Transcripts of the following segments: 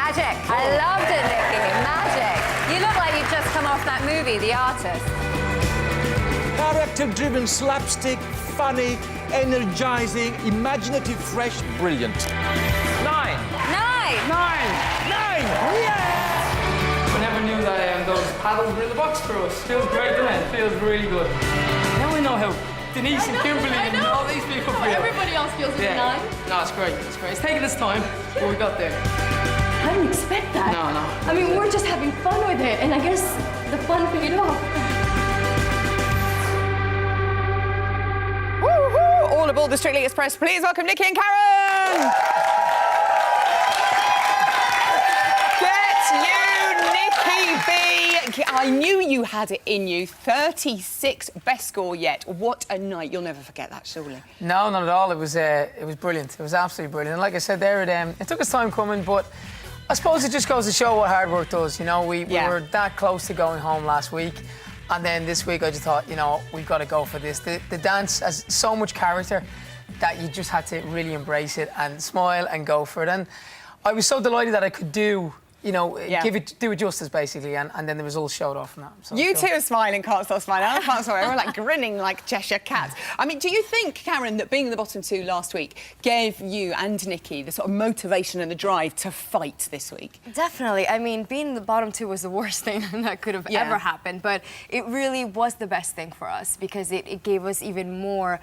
Magic. I loved it, Nicky. Magic. You look like you've just come off that movie, The Artist. Character-driven, slapstick, funny, energizing, imaginative, fresh, brilliant. 9. 9. 9. Yeah! We never knew that those paddles were in the box for us. Feels great, doesn't it? Feels really good. Now we know how Denise and Kimberly and all these people feel. Everybody else feels it's 9. No, it's great. It's great. It's taken its time, but we got there. I didn't expect that. No. I mean, we're just having fun with it, and I guess the fun paid off. Woo-hoo! All aboard the Strictly Express. Please welcome Nicky and Karen. I knew you had it in you. 36, best score yet. What a night. You'll never forget that, surely. No, not at all. It was brilliant. It was absolutely brilliant. And like I said there, it took us time coming, but I suppose it just goes to show what hard work does. You know, we were that close to going home last week. And then this week I just thought, you know, we've got to go for this. The dance has so much character that you just had to really embrace it and smile and go for it. And I was so delighted that I could do, you know, do it justice, basically, and then the results showed off from that. So you two are smiling, can't stop smiling. I can't stop. We're like grinning like Cheshire cats. I mean, do you think, Karen, that being the bottom two last week gave you and Nicky the sort of motivation and the drive to fight this week? Definitely. I mean, being the bottom two was the worst thing that could have ever happened, but it really was the best thing for us because it gave us even more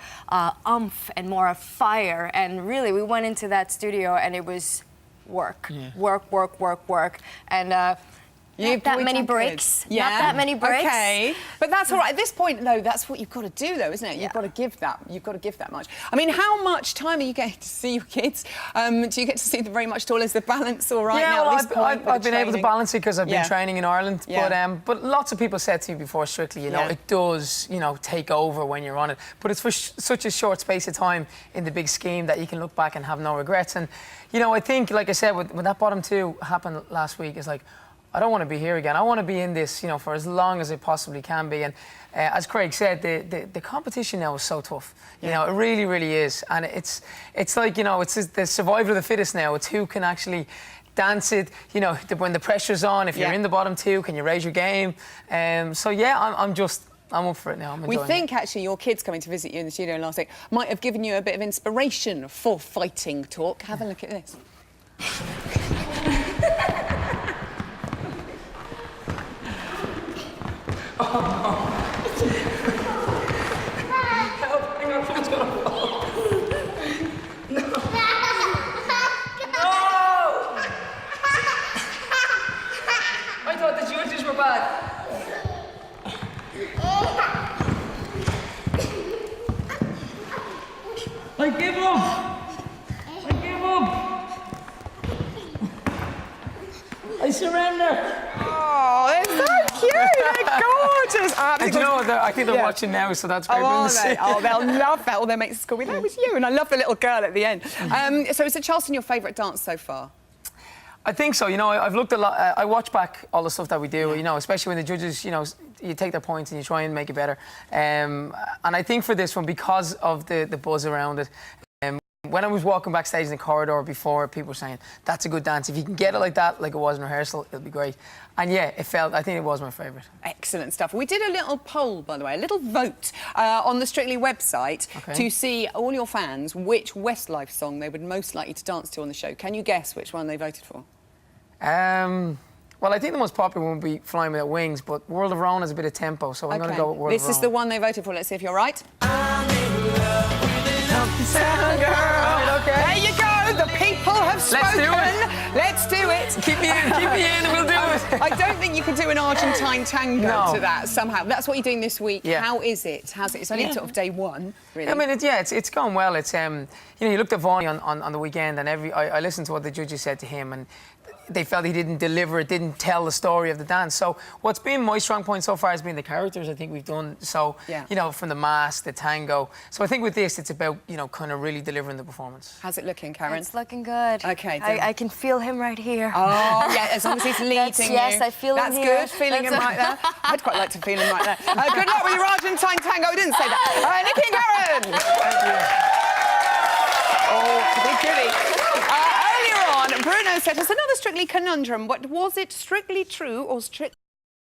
oomph and more fire. And really, we went into that studio and it was work, and not that many breaks. Not that many breaks. Okay, but that's all right. At this point, though, that's what you've got to do, though, isn't it? You've got to give that. You've got to give that much. I mean, how much time are you getting to see your kids? Do you get to see them very much at all? Is the balance all right now? Well, I've been able to balance it because I've been training in Ireland. But lots of people said to me before, Strictly, you know, it does, you know, take over when you're on it. But it's for such a short space of time in the big scheme that you can look back and have no regrets. And you know, I think, like I said, when that bottom two happened last week, it's like, I don't want to be here again. I want to be in this, you know, for as long as it possibly can be. And as Craig said, the competition now is so tough. You know, it really, really is. And it's like, you know, it's the survival of the fittest now. It's who can actually dance it, you know, when the pressure's on. If you're in the bottom two, can you raise your game? So, yeah, I'm up for it now. We think, actually, your kids coming to visit you in the studio last week might have given you a bit of inspiration for fighting talk. Have a look at this. I thought the judges were bad. I give up! I give up! I surrender! Oh, they're so cute! They're gorgeous! And you know what? I think they're watching now, so that's great. Oh, they'll love that. All their mates at school, that was you. And I love the little girl at the end. So is the Charleston your favourite dance so far? I think so. You know, I've looked a lot. I watch back all the stuff that we do. You know, especially when the judges, you know, you take their points and you try and make it better. And I think for this one, because of the buzz around it, when I was walking backstage in the corridor before, people were saying, that's a good dance. If you can get it like that, like it was in rehearsal, it'll be great. And yeah, I think it was my favourite. Excellent stuff. We did a little poll, by the way, a little vote on the Strictly website to see all your fans which Westlife song they would most likely to dance to on the show. Can you guess which one they voted for? Well, I think the most popular one would be Flying Without Wings, but World of Roan has a bit of tempo, so I'm going to go with World of Roan. This is the one they voted for. Let's see if you're right. I'm in love with an Humpty girl. There you go. The people have spoken. Let's do it. Keep me in, we'll do it. I don't think you can do an Argentine tango to that somehow. That's what you're doing this week. How is it? How's it? It's only sort of day one, really. I mean, it's gone well. It's you know, you looked at Vaughan on the weekend, and I listened to what the judges said to him, and they felt he didn't deliver it, didn't tell the story of the dance. So what's been my strong point so far has been the characters I think we've done. So, you know, from the mask, the tango. So I think with this, it's about, you know, kind of really delivering the performance. How's it looking, Karen? It's looking good. OK. I can feel him right here. Oh, yeah, as long as he's leading you. Yes, I feel him here. That's good, feeling him right there. I'd quite like to feel him right there. Good luck with your Argentine tango. I didn't say that. Nicky and Karen! Thank you. Oh, big goodie. Earlier on, Bruno set us another Strictly conundrum. What was it, strictly true or strictly